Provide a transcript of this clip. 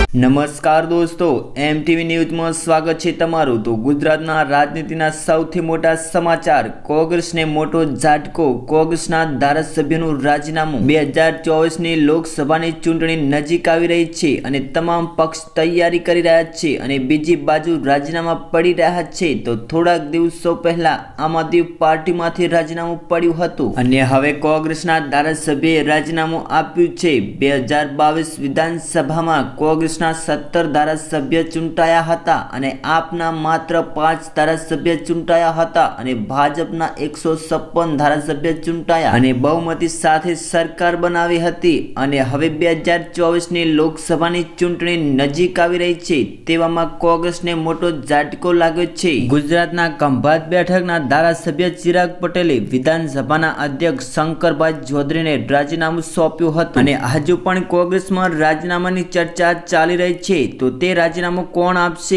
નમસ્કાર દોસ્તો, એમટીવી ન્યૂઝમાં સ્વાગત છે તમારું। તો ગુજરાતના રાજનીતિના સૌથી મોટા સમાચાર, કોંગ્રેસને મોટો ઝાટકો। કોંગ્રેસના ધારાસભ્યનું રાજીનામું। 2024ની લોકસભાની ચૂંટણી નજીક આવી રહી છે અને તમામ પક્ષ તૈયારી કરી રહ્યા છે અને બીજી બાજુ રાજીનામા પડી રહ્યા છે। તો થોડાક દિવસો પહેલા આમ આદમી પાર્ટીમાંથી રાજીનામું પડ્યું હતું અને હવે કોંગ્રેસના ધારાસભ્યએ રાજીનામું આપ્યું છે। 2022 વિધાનસભામાં કોંગ્રેસના 17 ધારાસભ્ય ચૂંટાયા હતા અને આપના માત્ર 5 ધારાસભ્ય ચૂંટાયા હતા અને ભાજપના 156 ધારાસભ્ય ચૂંટાયા અને બહુમતી સાથે સરકાર બનાવી હતી। અને હવે 2024ની લોકસભાની ચૂંટણી નજીક આવી રહી છે, તેવામાં કોંગ્રેસને મોટો ઝાટકો લાગ્યો છે। ગુજરાતના ખંભાત બેઠકના ધારાસભ્ય ચિરાગ પટેલે વિધાનસભાના અધ્યક્ષ શંકરભાઈ ચૌધરીને રાજીનામું સોંપ્યું હતું અને હજુ પણ કોંગ્રેસમાં રાજીનામાની ચર્ચા ચાલી રહી છે। તો તે રાજીનામું કોણ આપશે